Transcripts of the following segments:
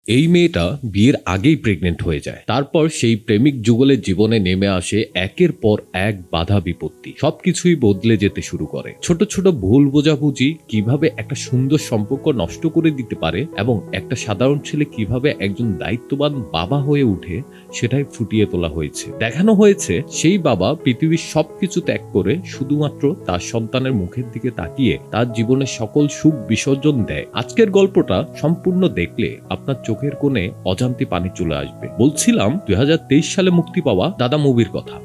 এই মেয়েটা বিয়ের আগেই প্রেগনেন্ট হয়ে যায়। তারপর সেই প্রেমিক যুগলের জীবনে নেমে আসে একের পর এক বাধা বিপত্তি। সবকিছুই বদলে যেতে শুরু করে। ছোট ছোট ভুল বোঝাবুঝি কিভাবে একটা সুন্দর সম্পর্ক নষ্ট করে দিতে পারে এবং একটা সাধারণ ছেলে কিভাবে একজন দায়িত্ববান বাবা হয়ে উঠে সেটাই ফুটিয়ে তোলা হয়েছে। দেখানো হয়েছে সেই বাবা পৃথিবীর সবকিছু ত্যাগ করে শুধুমাত্র তার সন্তানের মুখের দিকে তাকিয়ে তার জীবনের সকল সুখ বিসর্জন দেয়। আজকের গল্পটা সম্পূর্ণ দেখলে আপনার চোখের কোণে অজান্তে পানি চলে আসবে। বলছিলাম 2023 সালে মুক্তি পাওয়া দাদা মুভির কথা।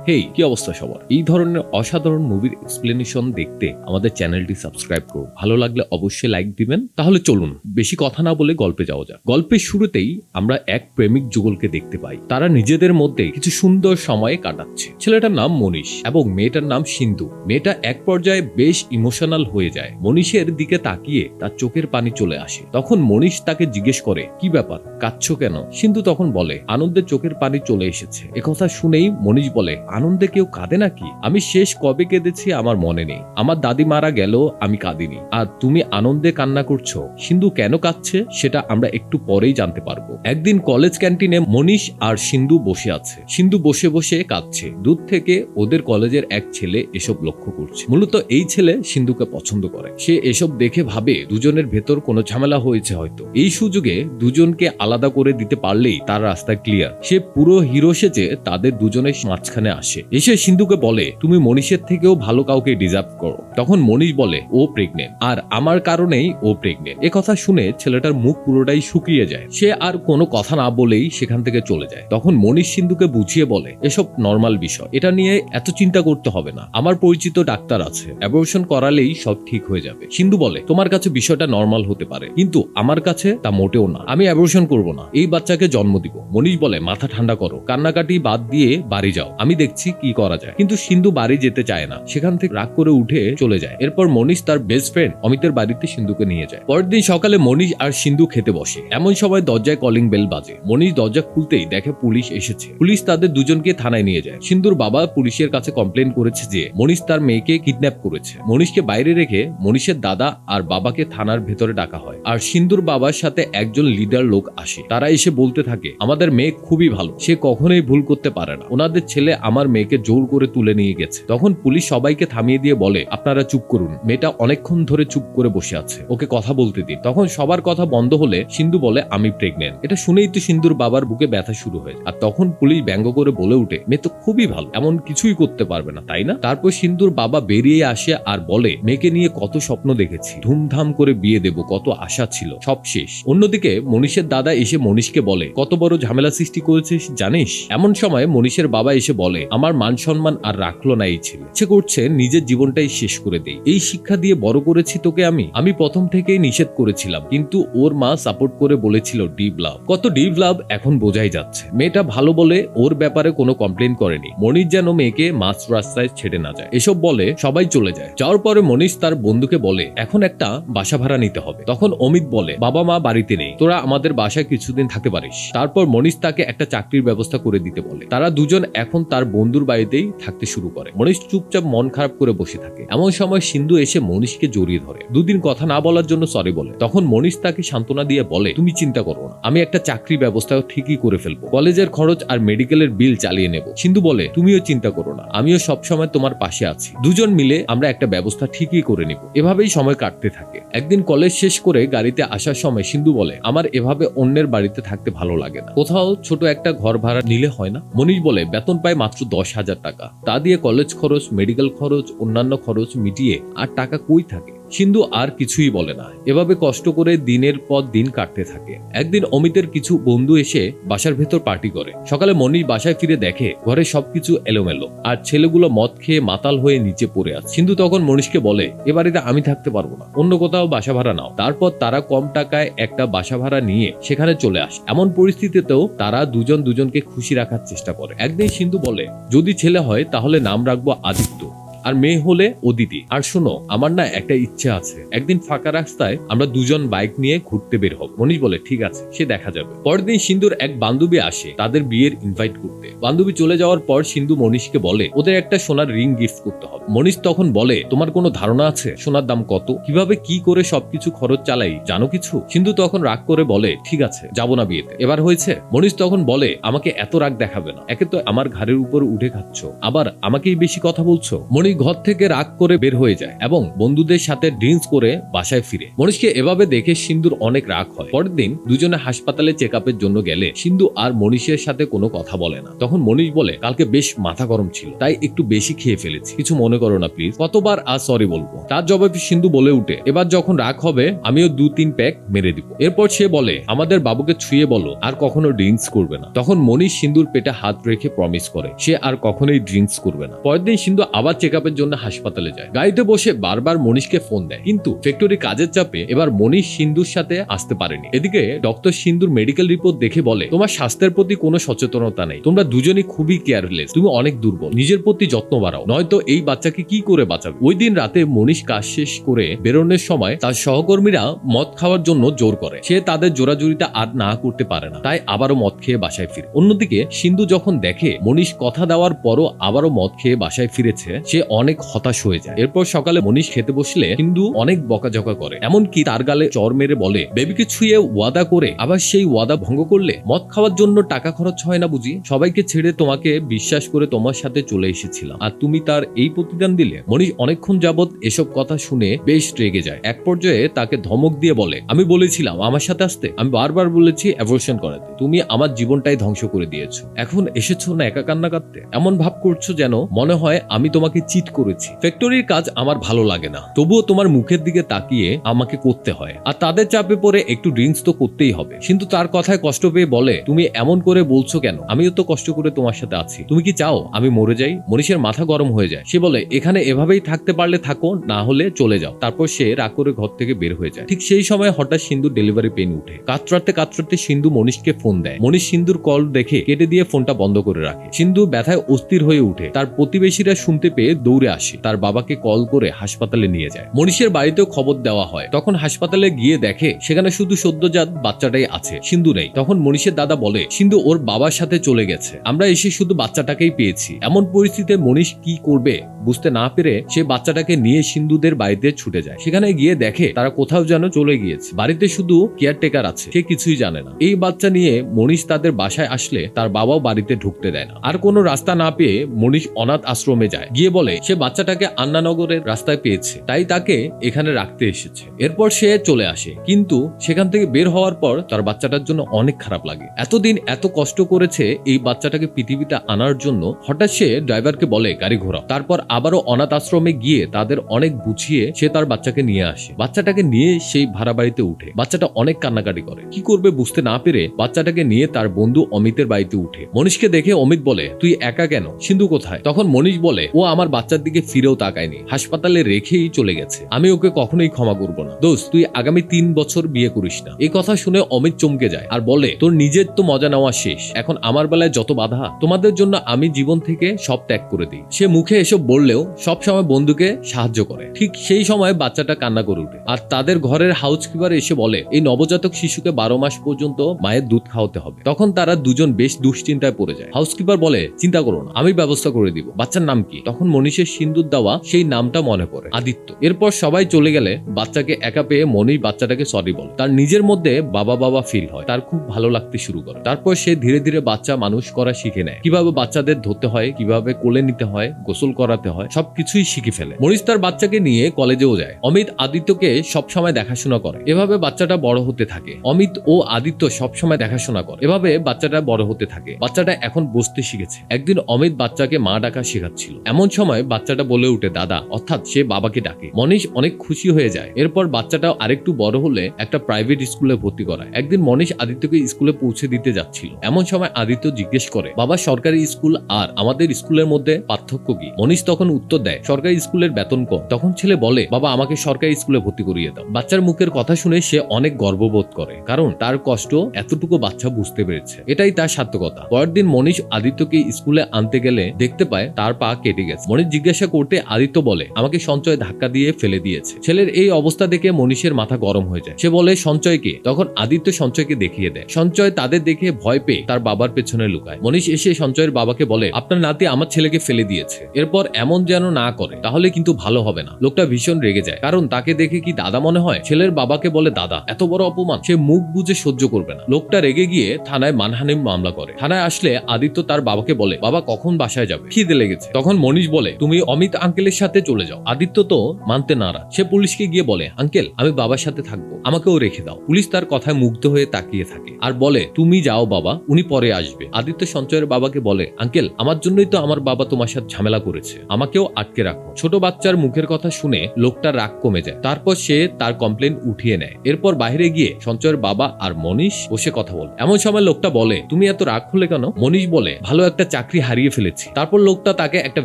হেই, কি অবস্থা সবার? এই ধরনের অসাধারণ মুভির এক্সপ্লেনেশন দেখতে আমাদের চ্যানেলটি সাবস্ক্রাইব করুন। ভালো লাগলে অবশ্যই লাইক দিবেন। তাহলে চলুন বেশি কথা না বলে গল্পে যাওয়া যাক। গল্পের শুরুতেই আমরা এক প্রেমিক যুগলকে দেখতে পাই। তারা নিজেদের মধ্যে কিছু সুন্দর সময় কাটাচ্ছে। ছেলেটার নাম মনীষ এবং মেয়েটার নাম সিন্ধু। মেয়েটা এক পর্যায়ে বেশ ইমোশনাল হয়ে যায়। মনীষের দিকে তাকিয়ে তার চোখের পানি চলে আসে। তখন মনীষ তাকে জিজ্ঞেস করে, কি ব্যাপার, কাঁদছো কেন? সিন্ধু তখন বলে, আনন্দের চোখের পানি চলে এসেছে। একথা শুনেই মনীষ বলে, আনন্দে কেউ কাঁদে নাকি? আমি শেষ কবে কেঁদেছি আমার মনে নেই। আমার দাদি মারা গেল, আমি কাঁদিনি। আর তুমি আনন্দে কান্না করছো। সিন্ধু কেন কাঁদছে সেটা আমরা একটু পরেই জানতে পারবো। একদিন কলেজ ক্যান্টিনে মনীষ আর সিন্ধু বসে আছে। সিন্ধু বসে বসে কাঁদছে। দূর থেকে ওদের কলেজের এক ছেলে এসব লক্ষ্য করছে। মূলত এই ছেলে সিন্ধুকে পছন্দ করে। সে এসব দেখে ভাবে দুজনের ভেতর কোনো ঝামেলা হয়েছে হয়তো। এই সুযোগে দুজনকে আলাদা করে দিতে পারলেই তার রাস্তা ক্লিয়ার। সে পুরো হিরো সেজে তাদের দুজনের মাঝখানে এসে সিন্ধুকে বলে, তুমি মনীষের থেকেও ভালো কাউকে ডিজার্ভ করো। তখন মনীষ বলে, ও প্রেগনেন্ট আর আমার কারণেই ও প্রেগনেন্ট। এ কথা শুনে ছেলেটার মুখ পুরোটাই শুকিয়ে যায়। সে আর কোনো কথা না বলেই সেখান থেকে চলে যায়। তখন মনীষ সিন্ধুকে বুঝিয়ে বলে, এসব নর্মাল বিষয়, এটা নিয়ে এত চিন্তা করতে হবে না। আমার পরিচিত ডাক্তার আছে, অ্যাবর্শন করালেই সব ঠিক হয়ে যাবে। সিন্ধু বলে, তোমার কাছে বিষয়টা নর্মাল হতে পারে, কিন্তু আমার কাছে তা মোটেও না। আমি অ্যাবর্শন করব না, এই বাচ্চাকে জন্ম দিব। মনীষ বলে, মাথা ঠান্ডা করো, কান্নাকাটি বাদ দিয়ে বাড়ি যাও, আমি দেখছি কি করা যায়। কিন্তু সিন্ধু বাড়ি যেতে চায় না। সেখান থেকে রাগ করে উঠে চলে যায়। এরপর মনীষ তার বেস্ট ফ্রেন্ড অমিতের বাড়িতে সিন্ধুকে নিয়ে যায়। পরের দিন সকালে মনীষ আর সিন্ধু খেতে বসে। এমন সময় দরজায় কলিং বেল বাজে। মনীষ দরজা খুলতেই দেখে পুলিশ এসেছে। পুলিশ তাদের দুজনকে থানায় নিয়ে যায়। সিন্ধুর বাবা পুলিশের কাছে কমপ্লেন করেছে যে মনীষ তার মেয়েকে কিডন্যাপ করেছে। মনীষকে বাইরে রেখে মনীষের দাদা আর বাবাকে থানার ভেতরে ডাকা হয়। আর সিন্ধুর বাবার সাথে একজন লিডার লোক আসে। তারা এসে বলতে থাকে, আমাদের মেয়ে খুবই ভালো, সে কখনোই ভুল করতে পারে না। ওনাদের ছেলে আমার মেয়েকে জোর করে তুলে নিয়ে গেছে। তখন পুলিশ সবাইকে থামিয়ে দিয়ে বলে, আপনারা চুপ করুন, মেয়েটা অনেকক্ষণ ধরে চুপ করে বসে আছে, ওকে কথা বলতে দিন। তখন সবার কথা বন্ধ হলে সিন্ধু বলে, আমি প্রেগনেন্ট। এটা শুনেই তো সিন্ধুর বাবার বুকে ব্যথা শুরু হয়। আর তখন পুলিশ ব্যঙ্গ করে বলে উঠে, মেয়ে তো খুবই ভালো, এমন কিছুই করতে পারবে না, তাই না? তারপর সিন্ধুর বাবা বেরিয়ে আসে আর বলে, মেয়েকে নিয়ে কত স্বপ্ন দেখেছি, ধুমধাম করে বিয়ে দেব, কত আশা ছিল, সব শেষ। অন্যদিকে মনীষের দাদা এসে মনীষকে বলে, কত বড় ঝামেলা সৃষ্টি করেছিস জানিস? এমন সময় মনীষের বাবা এসে বলে, আমার মান সম্মান আর রাখলো না এই ছেলে, সে করছে নিজের জীবনটাই শেষ করে দেই। এই শিক্ষা দিয়ে বড় করেছি তোকে আমি প্রথম থেকেই নিষেধ করেছিলাম, কিন্তু ওর মা সাপোর্ট করে বলেছিল ডিপ লাভ। কত ডিপ লাভ এখন বোঝাই যাচ্ছে। মেয়েটা ভালো বলে ওর ব্যাপারে কোনো কমপ্লেন করেনি। মনীষ যেন মেয়েকে মাঝ রাস্তায় ছেড়ে না যায়। এসব বলে সবাই চলে যায়। যাওয়ার পরে মনীষ তার বন্ধুকে বলে, এখন একটা বাসা ভাড়া নিতে হবে। তখন অমিত বলে, বাবা মা বাড়িতে নেই, তোরা আমাদের বাসায় কিছুদিন থাকতে পারিস। তারপর মনীষ তাকে একটা চাকরির ব্যবস্থা করে দিতে বলে। তারা দুজন এখন তার বন্ধুর বাড়িতেই থাকতে শুরু করে। মনীষ চুপচাপ মন খারাপ করে বসে থাকে। এমন সময় সিন্ধু এসে মনীষকে জড়িয়ে ধরে। দুদিন কথা না বলার জন্য সরি বলে। তখন মনীষ তাকে সান্ত্বনা দিয়ে বলে, তুমি চিন্তা করো না, আমি একটা চাকরি ব্যবস্থা ঠিকই করে ফেলবো, কলেজের খরচ আর মেডিকেলের বিল চালিয়ে নেব। সিন্ধু বলে, তুমিও চিন্তা করো না, আমিও সবসময় তোমার পাশে আছি, দুজন মিলে আমরা একটা ব্যবস্থা ঠিকই করে নিব। এভাবেই সময় কাটতে থাকে। একদিন কলেজ শেষ করে গাড়িতে আসার সময় সিন্ধু বলে, আমার এভাবে অন্যের বাড়িতে থাকতে ভালো লাগে না, কোথাও ছোট একটা ঘর ভাড়া নিলে হয় না? মনীষ বলে, বেতন পায় মাত্র 10,000 টাকা, তা দিয়ে কলেজ খরচ, মেডিকেল খরচ, অন্যান্য খরচ মিটিয়ে আর টাকা কই থাকে? সিন্ধু আর কিছুই বলে না। এভাবে কষ্ট করে দিনের পর দিন কাটতে থাকে। একদিন অমিতের কিছু বন্ধু এসে বাসার ভেতর পার্টি করে। সকালে মনীষ বাসায় ফিরে দেখে ঘরে সবকিছু এলোমেলো আর ছেলেগুলো মদ খেয়ে মাতাল হয়ে নিচে পড়ে আছে। সিন্ধু তখন মনীষকে বলে, এ বাড়িতে আমি থাকতে পারবো না, অন্য কোথাও বাসা ভাড়া নাও। তারপর তারা কম টাকায় একটা বাসা ভাড়া নিয়ে সেখানে চলে আসে। এমন পরিস্থিতিতেও তারা দুজন দুজনকে খুশি রাখার চেষ্টা করে। একদিন সিন্ধু বলে, যদি ছেলে হয় তাহলে নাম রাখবো আদিত্য, আর মেয়ে হলে অদিতি। আর শোনো, আমার না একটা ইচ্ছে আছে, একদিন ফাঁকা রাস্তায় আমরা দুজন বাইক নিয়ে ঘুরতে বের হব। মনীষ বলে ঠিক আছে, সে দেখা যাবে। পরের দিন সিন্ধুর এক বান্ধবী আসে তাদের বিয়ের ইনভাইট করতে। বান্ধবী চলে যাওয়ার পর সিন্ধু মনীষকে বলে ওদের একটা সোনার রিং গিফট করতে হবে। মনীষ তখন বলে তোমার কোনো ধারণা আছে সোনার দাম কত? কিভাবে কি করে সবকিছু খরচ চালাই জানো কিছু? সিন্ধু তখন রাগ করে বলে ঠিক আছে, যাবো না বিয়েতে, এবার হয়েছে। মনীষ তখন বলে আমাকে এত রাগ দেখাবে না, একে তো আমার ঘাড়ের উপর উঠে খাচ্ছ, আবার আমাকেই বেশি কথা বলছো। মনীষ ঘর থেকে রাগ করে বের হয়ে যায় এবং বন্ধুদের সাথে ড্রিঙ্কস করে বাসায় ফিরে। মনীষকে এভাবে দেখে সিন্ধুর অনেক রাগ হয়। পরের দিন দুজনে হাসপাতালে চেক আপের জন্য গেলে সিন্ধু আর মনীষের সাথে কোনো কথা বলে না। তখন মনীষ বলে কালকে বেশ মাথা গরম ছিল, তাই একটু বেশি খেয়ে ফেলেছি, কিছু মনে করো না প্লিজ, কতবার আর সরি বলবো। তার জবাবে সিন্ধু বলে উঠে এবার যখন রাগ হবে আমিও 2-3 প্যাক মেরে দিব। এরপর সে বলে আমাদের বাবুকে ছুঁয়ে বলো আর কখনো ড্রিঙ্কস করবে না। তখন মনীষ সিন্ধুর পেটে হাত রেখে প্রমিস করে সে আর কখনোই ড্রিঙ্কস করবে না। পরের দিন সিন্ধু আবার চেক আপের জন্য হাসপাতালে যায়। গাড়িতে বসে বারবার মনীষকে ফোন দেয়, কিন্তু ফ্যাক্টরি কাজের চাপে এবার মনীষ সিন্ধুর সাথে আসতে পারেনি। এদিকে ডক্টর সিন্ধুর মেডিকেল রিপোর্ট দেখে বলে তোমার স্বাস্থ্যের প্রতি কোনো সচেতনতা নেই, তোমরা দুজনই খুবই কেয়ারলেস, তুমি অনেক দুর্বল, নিজের প্রতি যত্ন বাড়াও, নয়তো এই বাচ্চাকে কি করে বাঁচাবে। ওই দিন রাতে মনীষ কাজ শেষ করে বেরোনোর সময় তার সহকর্মীরা মদ খাওয়ার জন্য জোর করে। সে তাদের জোরাজুরিটা আর না করতে পারে না, তাই আবারও মদ খেয়ে বাসায় ফিরে। অন্যদিকে সিন্ধু যখন দেখে মনীষ কথা দেওয়ার পরও আবারও মদ খেয়ে বাসায় ফিরেছে, সে অনেক হতাশ হয়ে যায়। এরপর সকালে মনীষ খেতে বসলে সিন্ধু অনেক বকাঝকা করে, এমনকি তার গালে চর মেরে বলে বেবিকে ছুঁয়ে ওয়াদা করে আবার সেই ওয়াদা ভঙ্গ করলে? মদ খাওয়ার জন্য টাকা খরচ হয় না বুঝি? সবাইকে ছেড়ে তোমাকে বিশ্বাস করে তোমার সাথে চলে এসেছিলাম, আর তুমি তার এই প্রতিদান দিলে? মনীষ অনেকক্ষণ যাবৎ এসব কথা শুনে বেশ রেগে যায়। এক পর্যায়ে তাকে ধমক দিয়ে বলে আমি বলেছিলাম আমার সাথে আসতে, আমি বারবার বলেছি অ্যাবর্শন করাতে, তুমি আমার জীবনটাই ধ্বংস করে দিয়েছো, এখন এসেছো না একা কান্না কাঁদতে? এমন ভাব করছো যেন মনে হয় আমি তোমাকে চিট করেছি। ফ্যাক্টরির কাজ আমার ভালো লাগে না, তবুও তোমার মুখের দিকে তাকিয়ে আমাকে করতে হয়, আর তাদের চাপে পড়ে একটু ড্রিঙ্কস তো করতেই হবে। কিন্তু তার কথায় কষ্ট পেয়ে বলে তুমি এমন করে বলছো কেন, আমিও তো কষ্ট করে তোমার সাথে আছি, তুমি কি চাও আমি মরে যাই? মনীষের মাথা গরম হয়ে যায়। সে বলে এখানে এভাবেই থাকতে পারলে থাকো, না হলে চলে যাও। তারপর সে রাগ করে ঘর থেকে বের হয়ে যায়। ঠিক সেই সময় হঠাৎ সিন্ধুর ডেলিভারি পেন উঠে। কাতরাতে কাতরাতে সিন্ধু মনীষকে ফোন দেয়। মনীষ সিন্ধুর কল দেখে কেটে দিয়ে ফোনটা বন্ধ করে রাখে। সিন্ধু ব্যথায় অস্থির হয়ে উঠে। তার প্রতিবেশীরা শুনতে পেয়ে দৌড়ে আসে, তার বাবাকে কল করে হাসপাতালে নিয়ে যায়। মনীষের বাড়িতেও খবর দেওয়া হয়। তখন হাসপাতালে গিয়ে দেখে সেখানে শুধু সদ্যজাত বাচ্চাটাই আছে, সিন্ধু নেই। তখন মনীষের দাদা বলে সিন্ধু ওর বাবার সাথে চলে গেছে, আমরা এসে শুধু বাচ্চাটাকেই পেয়েছি। এমন পরিস্থিতিতে মনীষ কি করবে বুঝতে না পেরে সে বাচ্চাটাকে নিয়ে সিন্ধুদের বাড়িতে ছুটে যায়। সেখানে গিয়ে দেখে তারা কোথাও যেন চলে গিয়েছে, বাড়িতে শুধু কেয়ারটেকার আছে, সে কিছুই জানে না। এই বাচ্চা নিয়ে মনীষ তাদের বাসায় আসলে তার বাবাও বাড়িতে ঢুকতে দেয় না। আর কোনো রাস্তা না পেয়ে মনীষ অনাথ আশ্রমে যায়, গিয়ে বলে সে বাচ্চাটাকে আন্নানগরের রাস্তায় পেয়েছে, তাই তাকে এখানে রাখতে এসেছে। এরপর সে চলে আসে, কিন্তু সেখান থেকে বের হওয়ার পর তার বাচ্চাটার জন্য অনেক খারাপ লাগে। এতদিন এত কষ্ট করেছে এই বাচ্চাটাকে পৃথিবীতে আনার জন্য, হঠাৎ সে ড্রাইভারকে বলে গাড়ি ঘোরাও। তারপর আবারও অনাথ আশ্রমে গিয়ে তাদের অনেক বুঝিয়ে সে তার বাচ্চাকে নিয়ে আসে। বাচ্চাটাকে নিয়ে সেই ভাড়া বাড়িতে উঠে। বাচ্চাটা অনেক কান্নাকাটি করে, কি করবে বুঝতে না পেরে বাচ্চাটাকে নিয়ে তার বন্ধু অমিতের বাড়িতে উঠে। মনীষকে দেখে অমিত বলে তুই একা কেন, সিন্ধু কোথায়? তখন মনীষ বলে ও আমার বাচ্চার দিকে ফিরেও তাকায়নি, হাসপাতালে রেখেই চলে গেছে, আমি ওকে কখনোই ক্ষমা করবো না। দোস্ত তুই আগামী 3 বছর বিয়ে করিস না। এই কথা শুনে অমিত চমকে যায় আর বলে তোর নিজের তো মজা নেওয়া শেষ, এখন আমার বেলায় যত বাধা, তোমাদের জন্য আমি জীবন থেকে সব ত্যাগ করে দিই। সে মুখে এসব বললেও সবসময় বন্ধুকে সাহায্য করে। ঠিক সেই সময় বাচ্চাটা কান্না করে উঠে, আর তাদের ঘরের হাউসকিপার এসে বলে এই নবজাতক শিশুকে 12 মাস পর্যন্ত মায়ের দুধ খাওয়াতে হবে। তখন তারা দুজন বেশ দুশ্চিন্তায় পড়ে যায়। হাউসকিপার বলে চিন্তা করো না, আমি ব্যবস্থা করে দিব। বাচ্চার নাম কি? তখন মনীষের সিন্দুর দেওয়া সেই নামটা মনে পড়ে, আদিত্য। এরপর সবাই চলে গেলে বাচ্চাকে একা পেয়ে মনীষ বাচ্চাটাকে সরি বলে। তার নিজের মধ্যে বাবা বাবা ফিল হয়, তার খুব ভালো লাগতে শুরু করে। তারপর সে ধীরে ধীরে বাচ্চা মানুষ করা শিখে নেয়, কিভাবে বাচ্চাদের ধরতে হয়, কিভাবে কোলে নিতে হয়, গোসল করাতে হয়, সবকিছুই শিখে ফেলে। মনীষ তার বাচ্চাকে নিয়ে কলেজেও যায়। অমিত আদিত্যকে সবসময় দেখাশোনা করে। এভাবে বাচ্চাটা বড় হতে থাকে। অমিত ও আদিত্য সবসময় দেখাশোনা করে। এভাবে বাচ্চাটা বড় হতে থাকে। বাচ্চাটা এখন বসতে শিখেছে। একদিন অমিত বাচ্চাকে মা ডাকা শেখাচ্ছিল। এমন সময় বাচ্চাটা বলে উঠে দাদা, অর্থাৎ সে বাবাকে ডাকে। মনীষ অনেক খুশি হয়ে যায়। এরপর বাচ্চাটাও আরেকটু বড় হলে একটা প্রাইভেট স্কুলে ভর্তি করায়। একদিন মনীষ আদিত্যকে স্কুলে পৌঁছে দিতে যাচ্ছিল। এমন সময় আদিত্য জিজ্ঞেস করে বাবা, সরকারি স্কুল আর আমাদের স্কুলের মধ্যে পার্থক্য কি? মনীষ তখন উত্তর দেয় সরকারি স্কুলের বেতন কম। তখন ছেলে বলে বাবা, আমাকে সরকারি স্কুলে ভর্তি করিয়ে দাও। বাচ্চার মুখের কথা শুনে সে অনেক গর্ববোধ করে, কারণ তার কষ্ট এতটুকু বাচ্চা বুঝতে পেরেছে। এটাই তার সার্থকতা। পরের দিন মনীষ আদিত্যকে স্কুলে আনতে গেলে দেখতে পায় তার পা কেটে গেছে। মনীষ জিজ্ঞাসা করতে আদিত্য বলে আমাকে সঞ্চয় ধাক্কা দিয়ে ফেলে দিয়েছে। ছেলের এই অবস্থা দেখে মনীষের মাথা গরম হয়ে যায়। সে বলে সঞ্চয়কে। তখন আদিত্য সঞ্চয়কে দেখিয়ে দেয়। সঞ্চয় তাদের দেখে ভয় পেয়ে তার বাবার পেছনে লুকায়। মনীষ এসে সঞ্চয়ের বাবাকে বলে আপনার নাতি আমার ছেলেকে ফেলে দিয়েছে, এরপর এমন যেন না করে, তাহলে কিন্তু ভালো হবে না। লোকটা ভীষণ রেগে যায়, কারণ তাকে দেখে কি দাদা মনে হয়। ছেলের বাবাকে বলে দাদা, এত বড় অপমান সে মুখ বুজে সহ্য করবে না। লোকটা রেগে গিয়ে থানায় মানহানি মামলা করে। থানায় আসলে আদিত্য তার বাবাকে বলে বাবা কখন বাসায় যাবে, খিদে লেগেছে। তখন মনীষ বলে তুমি অমিত আঙ্কেলের সাথে চলে যাও। আদিত্য তো মানতে নারাজ। সে পুলিশকে গিয়ে বলে আঙ্কেল আমি বাবার সাথে থাকবো, আমাকেও রেখে দাও। পুলিশ তার কথায় মুগ্ধ হয়ে তাকিয়ে থাকে আর বলে তুমি যাও বাবা, উনি পরে আসবে। আদিত্য সঞ্চয়ের বাবাকে বলে আঙ্কেল আমার জন্যই তো আমার বাবা তোমার সাথে ঝামেলা করেছে, আমাকেও আটকে রাখো। ছোট বাচ্চার মুখের কথা শুনে লোকটার রাগ কমে যায়। তারপর সে তার কমপ্লেন উঠিয়ে নেয়। এরপর বাইরে গিয়ে সঞ্চয়ের বাবা আর মনীষ বসে কথা বলে। এমন সময় লোকটা বলে তুমি এত রাগ হলে কেন? মনীষ বলে ভালো একটা চাকরি হারিয়ে ফেলেছি। তারপর লোকটা তাকে একটা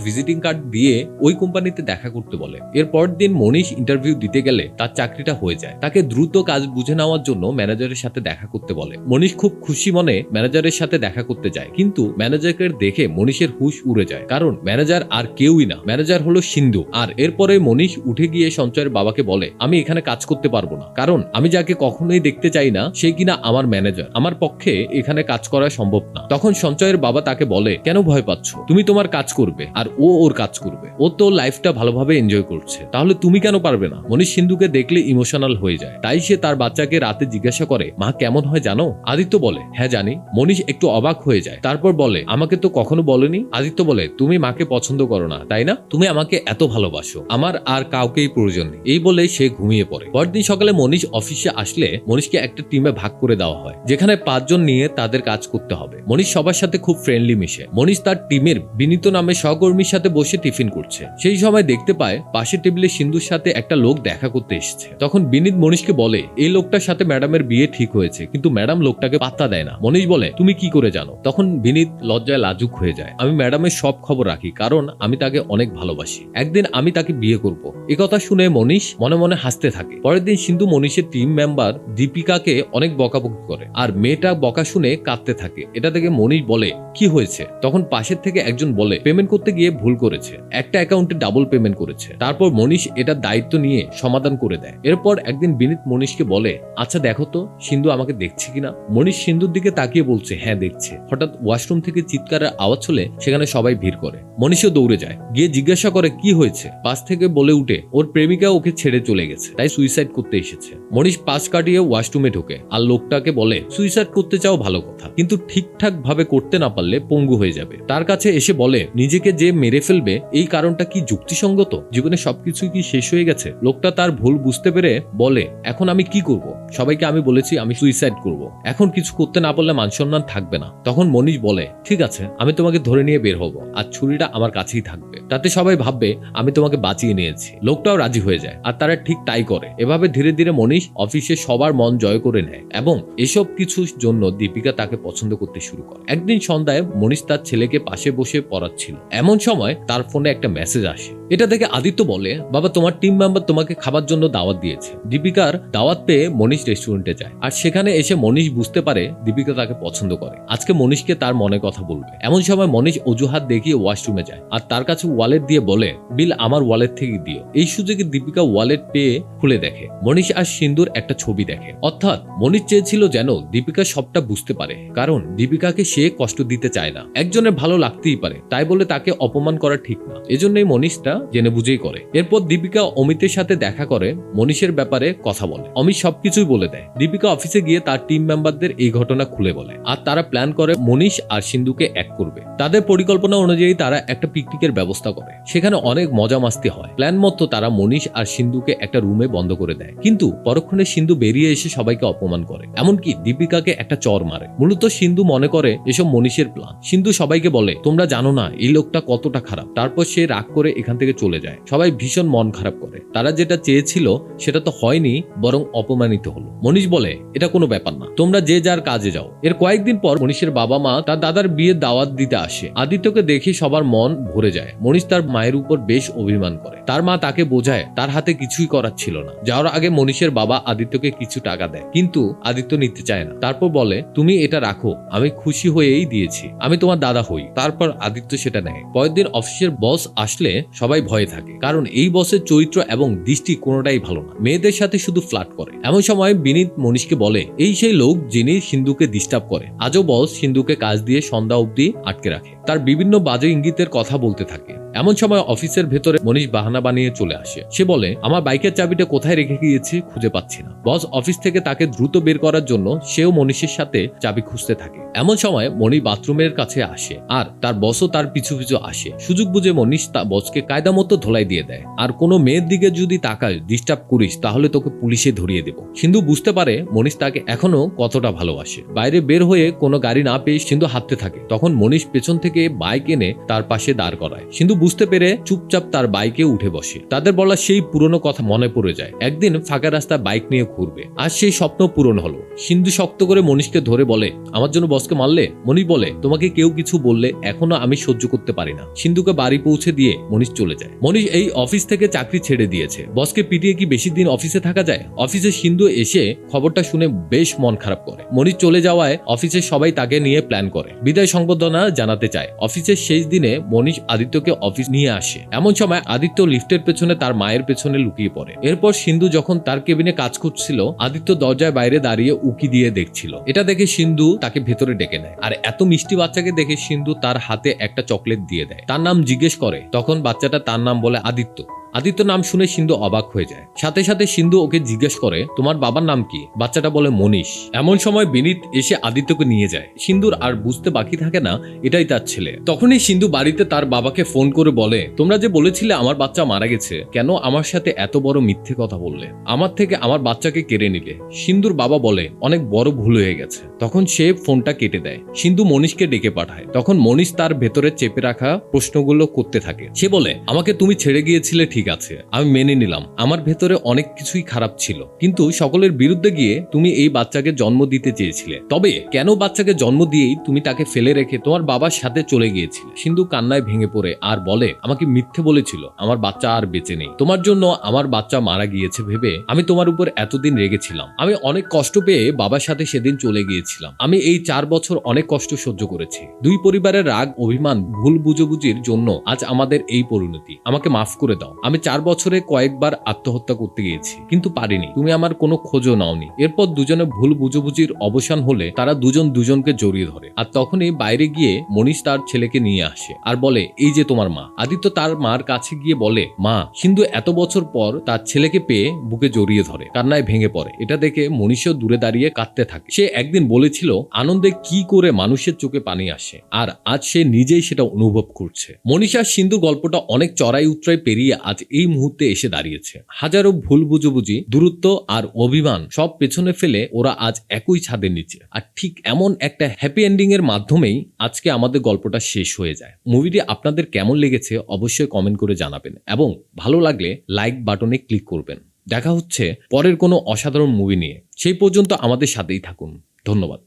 ভিজিটিং কার্ড দিয়ে ওই কোম্পানিতে দেখা করতে বলে। এরপর দিন মনীষ ইন্টারভিউ দিতে গেলে তার চাকরিটা হয়ে যায়। তাকে দ্রুত কাজ বুঝে নেওয়ার জন্য ম্যানেজারের সাথে দেখা করতে বলে। মনীষ খুব খুশি মনে ম্যানেজারের সাথে দেখা করতে যায়, কিন্তু ম্যানেজারকে দেখে মনীষের হুশ উড়ে যায়, কারণ ম্যানেজার আর কেউই না, ম্যানেজার হলো সিন্ধু। আর এরপরে মনীষ উঠে গিয়ে সঞ্চয়ের বাবাকে বলে আমি এখানে কাজ করতে পারবো না, কারণ আমি যাকে কখনোই দেখতে চাই না সে কিনা আমার ম্যানেজার, আমার পক্ষে এখানে কাজ করা সম্ভব না। তখন সঞ্চয়ের বাবা তাকে বলে কেন ভয় পাচ্ছ, তুমি তোমার কাজ করবে আর ও ওর কাজ করবে, ও তো লাইফটা ভালোভাবে এনজয় করছে, তাহলে তুমি কেন পারবে না? মনীষ সিন্ধুকে দেখলে ইমোশনাল হয়ে যায়, তাই সে তার বাচ্চাকে রাতে জিজ্ঞাসা করে মা কেমন হয় জানো? আদিত্য বলে হ্যাঁ জানি। মনীষ একটু অবাক হয়ে যায়, তারপর বলে আমাকে তো কখনো বলেনি। আদিত্য বলে তুমি মাকে পছন্দ করো না তাই না, তুমি আমাকে এত ভালোবাসো, আমার আর কাউকেই প্রয়োজন নেই। এই বলে সে ঘুমিয়ে পড়ে। পরদিন সকালে মনীষ অফিসে আসলে মনীষকে একটা টিমে ভাগ করে দেওয়া হয়, যেখানে 5 জন নিয়ে তাদের কাজ করতে হবে। মনীষ সবার সাথে খুব ফ্রেন্ডলি মিশে। মনীষ তার টিমের বিনীত নামে সহকর্মীর সাথে বসে টিফিন করছে। সেই সময় দেখতে পায় পাশের টেবিলে সিন্ধুর সাথে একটা লোক দেখা করতে এসেছে। তখন বিনীত মনীষকে বলে এই লোকটার সাথে ম্যাডামের বিয়ে ঠিক হয়েছে, কিন্তু ম্যাডাম লোকটাকে পাত্তা দেয় না। মনীষ বলে তুমি কি করে জানো? তখন বিনীত লজ্জায় লাজুক হয়ে যায়। আমি ম্যাডামের সব খবর রাখি, কারণ আমি তাকে অনেক ভালোবাসি, একদিন আমি তাকে বিয়ে করব। একথা শুনে মনীষ মনে মনে হাসতে থাকে। পরের দিন সিন্ধু মনীষের টিম মেম্বার দীপিকাকে অনেক বকাবকি করে, আর মেয়েটা বকা শুনে কাঁদতে থাকে। এটা দেখে মনীষ বলে কি হয়েছে? তখন পাশের থেকে একজন বলে পেমেন্ট করতে গিয়ে ভুল করেছে, একটা অ্যাকাউন্টে ডাবল পেমেন্ট করেছে। তারপর মনীষ এটা দায়িত্ব নিয়ে সমাধান করে দেয়। এরপর একদিন বিনীত মনীষকে বলে আচ্ছা দেখো তো সিন্ধু আমাকে দেখছে কিনা। মনীষ সিন্ধুর দিকে তাকিয়ে বলছে হ্যাঁ দেখছে। হঠাৎ ওয়াশরুম থেকে চিৎকারের আওয়াজ হলে সেখানে সবাই ভিড় করে। মনীষও দৌড়ে যায়, গিয়ে জিজ্ঞাসা করে কি হয়েছে। পাশ থেকে বলে উঠে ওর প্রেমিকা ওকে ছেড়ে চলে গেছে, তাই সুইসাইড করতে এসেছে। মনীষ পাশ কাটিয়ে ওয়াশরুমে ঢোকে আর লোকটাকে বলে সুইসাইড করতে চাও ভালো কথা, কিন্তু ঠিকঠাক ভাবে করতে না পারলে পঙ্গু হয়ে যাবে। তার কাছে এসে বলে নিজেকে যে মেরে ফেলবে এই কারণটা কি যুক্তিসঙ্গত? জীবনে সবকিছু কি শেষ হয়ে গেছে? লোকটা তার ভুল বুঝতে পেরে বলে এখন আমি কি করব? সবাইকে আমি বলেছি আমি সুইসাইড করব, এখন কিছু করতে না পারলে মানসম্মান থাকবে না। তখন মনীষ বলে ঠিক আছে আমি তোমাকে ধরে নিয়ে বের হবো, আর ছুরিটা আমার কাছেই থাকবে, তাতে সবাই ভাববে আমি তোমাকে বাঁচিয়ে নিয়েছি। লোকটাও রাজি হয়ে যায় আর তারা ঠিক তাই করে। এভাবে ধীরে ধীরে মনীষ অফিসে সবার মন জয় করে নেয় এবং এসব কিছুর জন্য দীপিকা তাকে পছন্দ করতে শুরু করে। একদিন সন্ধ্যায় মনীষ তার ছেলেকে পাশে বসে পড়াচ্ছিল, এমন সময় তার ফোনে একটা মেসেজ আসে। এটা দেখে আদিত্য বলে বাবা তোমার টিম মেম্বার তোমাকে খাবার জন্য দাওয়াত দিয়েছে। দীপিকার দাওয়াত পেয়ে মনীষ রেস্টুরেন্টে যায়, আর সেখানে এসে মনীষ বুঝতে পারে দীপিকা তাকে পছন্দ করে। আজকে মনীষকে তার মনে কথা বলবে। এমন সময় মনীষ অজুহাত দেখিয়ে ওয়াশরুমে যায় আর তার কাছে ওয়ালেট দিয়ে বলে বিল আমার ওয়ালেট থেকে দিও। এই সুযোগে দীপিকা ওয়ালেট পেয়ে খুলে দেখে মনীষ আর সিন্ধুর একটা ছবি দেখে। অর্থাৎ মনীষ চেয়েছিল যেন দীপিকা সবটা বুঝতে পারে, কারণ দীপিকাকে সে কষ্ট দিতে চায় না। একজনের ভালো লাগতেই পারে, তাই বলে তাকে অপমান করা ঠিক না। এজন্যই মনীষটা জেনে বুঝেই করে। এরপর দীপিকা অমিতের সাথে দেখা করে মনীষের ব্যাপারে কথা বলে। অমিত সবকিছুই বলে দেয়। দীপিকা অফিসে গিয়ে তার টিম মেম্বারদের এই ঘটনা খুলে বলে, আর তারা প্ল্যান করে মনীষ আর সিন্ধুকে এক করবে। তাদের পরিকল্পনা অনুযায়ী তারা একটা পিকনিকের ব্যবস্থা করে, সেখানে অনেক মজা মাস্তি হয়। প্ল্যান মতো তারা মনীষ আর সিন্ধুকে একটা রুমে বন্ধ করে দেয়, কিন্তু পরক্ষণে সিন্ধু বেরিয়ে এসে সবাইকে অপমান করে, এমনকি দীপিকাকে একটা চর মারে। মূলত সিন্ধু মনে করে এসব মনীষের প্ল্যান। সিন্ধু সবাইকে বলে তোমরা জানো না এই লোকটা কতটা খারাপ। তারপর সে রাগ করে এখান থেকে থেকে চলে যায়। সবাই ভীষণ মন খারাপ করে, তারা যেটা চেয়েছিল সেটা তো হয়নি, বরং অপমানিত হলো। মনীষ বলে, এটা কোনো ব্যাপার না, তোমরা যে যার কাজে যাও। এর কয়েকদিন পর মনীষের বাবা মা তার দাদার বিয়ের দাওয়াত দিতে আসে। আদিত্যকে দেখে সবার মন ভরে যায়। মনীষ তার মায়ের উপর বেশ অভিমান করে। তার মা তাকে বোঝায় তার হাতে কিছুই করার ছিল না। যাওয়ার আগে মনীষের বাবা আদিত্যকে কিছু টাকা দেয়, কিন্তু আদিত্য নিতে চায় না। তারপর বলে, তুমি এটা রাখো, আমি খুশি হয়েই দিয়েছি, আমি তোমার দাদা হই। তারপর আদিত্য সেটা নেয়। পরের দিন অফিসের বস আসলে সবাই ভয়ে থাকে, কারণ এই বসের চরিত্র এবং দৃষ্টি কোনোটাই ভালো না, মেয়েদের সাথে শুধু ফ্লার্ট করে। এমন সময় বিনীত মনীষকে বলে, এই সেই লোক যিনি সিন্ধুকে ডিস্টার্ব করে। আজও বস সিন্ধুকে কাজ দিয়ে সন্ধ্যা অবধি আটকে রাখে, তার বিভিন্ন বাজে ইঙ্গিতের কথা বলতে থাকে। এমন সময় অফিসের ভেতরে মনীষ বাহানা বানিয়ে চলে আসে। সে বলে, আমার বাইকের চাবিটা কোথায় রেখে গিয়েছি খুঁজে পাচ্ছি না। বস অফিস থেকে তাকে দ্রুত বের করার জন্য সেও মনীষের সাথে চাবি খুঁজতে থাকে। এমন সময় মণি বাথরুমের কাছে আসে, আর তার বসও তার পিছু পিছু আসে। সুযোগ বুঝে মনীষ তার বসকে কায়দা মতো ধোলাই দিয়ে দেয়, আর কোনো মেয়ের দিকে যদি তাকায় ডিস্টার্ব করিস তাহলে তোকে পুলিশে ধরিয়ে দেব। সিন্ধু বুঝতে পারে মনীষ তাকে এখনো কতটা ভালোবাসে। বাইরে বের হয়ে কোনো গাড়ি না পেয়ে সিন্ধু হাঁটতে থাকে। তখন মনীষ পেছন থেকে বাইক এনে তার পাশে দাঁড় করায়। সিন্ধু বুঝতে পেরে চুপচাপ তার বাইকে উঠে বসে। তাদের বলা সেই পুরনো কথা মনে পড়ে যায়। একদিন ফাঁকা রাস্তায় বাইক নিয়ে ঘুরবে, আর সেই স্বপ্ন পূরণ হলো। সিন্ধু শক্ত করে মনীষকে ধরে বলে, আমার জন্য বসকে মারলে? মনীষ বলে, তোমাকে কেউ কিছু বললে এখনো আমি সহ্য করতে পারি না। সিন্ধুকে বাড়ি পৌঁছে দিয়ে মনীষ চলে যায়। মনীষ এই অফিস থেকে চাকরি ছেড়ে দিয়েছে। বসকে পিটিয়ে কি বেশি দিন অফিসে থাকা যায়? অফিসে সিন্ধু এসে খবরটা শুনে বেশ মন খারাপ করে। মনীষ চলে যাওয়ায় অফিসের সবাই তাকে নিয়ে প্ল্যান করে, বিদায় সংবর্ধনা জানাতে চায়। অফিসের শেষ দিনে মনীষ আদিত্যকে অফিস নিয়ে আসে। এমন সময় আদিত্য লিফটের পেছনে তার মায়ের পেছনে লুকিয়ে পড়ে। এরপর সিন্ধু যখন তার কেবিনে কাজ করছিল, আদিত্য দরজায় বাইরে দাঁড়িয়ে উকি দিয়ে দেখছিল। এটা দেখে সিন্ধু তাকে ভেতরে ডেকে নেয়, আর এত মিষ্টি বাচ্চাকে দেখে সিন্ধু তার হাতে একটা চকলেট দিয়ে দেয়। তার নাম জিজ্ঞেস করে, তখন বাচ্চাটা তার নাম বলে আদিত্য। আদিত্য নাম শুনে সিন্ধু অবাক হয়ে যায়। সাথে সাথে সিন্ধু ওকে জিজ্ঞেস করে, তোমার বাবার নাম কি? বাচ্চাটা বলে মনীষ। এমন সময় বিনীত এসে আদিত্যকে নিয়ে যায়। সিন্ধুর আর বুঝতে বাকি থাকে না এটাই তার ছেলে। তখনই সিন্ধু বাড়িতে তার বাবাকে ফোন করে বলে, তোমরা যে বলেছিলে আমার বাচ্চা মারা গেছে, কেন আমার সাথে এত বড় মিথ্যে কথা বললে? আমার থেকে আমার বাচ্চাকে কেড়ে নিলে। সিন্ধুর বাবা বলে, অনেক বড় ভুল হয়ে গেছে। তখন সে ফোনটা কেটে দেয়। সিন্ধু মনীষকে ডেকে পাঠায়। তখন মনীষ তার ভেতরে চেপে রাখা প্রশ্নগুলো করতে থাকে। সে বলে, আমাকে তুমি ছেড়ে গিয়েছিলে ঠিক আছে, আমি মেনে নিলাম আমার ভেতরে অনেক কিছুই খারাপ ছিল, কিন্তু সকলের বিরুদ্ধে গিয়ে তুমি এই বাচ্চাকে জন্ম দিতে চেয়েছিলে। তবে কেন বাচ্চাকে জন্ম দিয়েই তুমি তাকে ফেলে রেখে তোমার বাবার সাথে চলে গিয়েছিলে? সিন্ধু কান্নায় ভেঙে পড়ে আর বলে, আমাকে মিথ্যে বলেছিল, আমার বাচ্চা আর বেঁচে নেই। তোমার জন্য আমার বাচ্চা মারা গিয়েছে ভেবে আমি তোমার উপর এতদিন রেগেছিলাম। আমি অনেক কষ্ট পেয়ে বাবার সাথে সেদিন চলে গিয়েছিলাম। আমি এই 4 বছর অনেক কষ্ট সহ্য করেছি। দুই পরিবারের রাগ, অভিমান, ভুল বুঝাবুঝির জন্য আজ আমাদের এই পরিণতি। আমাকে মাফ করে দাও। আমি 4 বছরে কয়েকবার আত্মহত্যা করতে গিয়েছি, কিন্তু পারিনি। তুমি আমার কোনো খোঁজও নাওনি। এরপর দুজনে ভুল বুঝাবুঝির অবসান হলে তারা দুজন দুজনকে জড়িয়ে ধরে। আর তখনই বাইরে গিয়ে মনীষ তার ছেলেকে নিয়ে আসে আর বলে, এই যে তোমার মা। আদিত্য তার মার কাছে গিয়ে বলে, মা। সিন্ধু এত বছর পর তার ছেলেকে পেয়ে বুকে জড়িয়ে ধরে কান্নায় ভেঙে পড়ে। এটা দেখে মনীষও দূরে দাঁড়িয়ে কাঁদতে থাকে। সে একদিন বলেছিল আনন্দে কি করে মানুষের চোখে পানি আসে, আর আজ সে নিজেই সেটা অনুভব করছে। মনীষ আর সিন্ধুর গল্পটা অনেক চড়াই উতরাই পেরিয়ে আজ এই মুহূর্তে এসে দাঁড়িয়েছে। হাজারো ভুল বুঝাবুঝি, দূরত্ব আর অভিমান সব পেছনে ফেলে ওরা আজ একই ছাদের নিচে। আর ঠিক এমন একটা হ্যাপি এন্ডিং এর মাধ্যমেই আজকে আমাদের গল্পটা শেষ হয়ে যায়। মুভিটি আপনাদের কেমন লেগেছে অবশ্যই কমেন্ট করে জানাবেন, এবং ভালো লাগলে লাইক বাটনে ক্লিক করবেন। দেখা হচ্ছে পরের কোনো অসাধারণ মুভি নিয়ে। সেই পর্যন্ত আমাদের সাথেই থাকুন। ধন্যবাদ।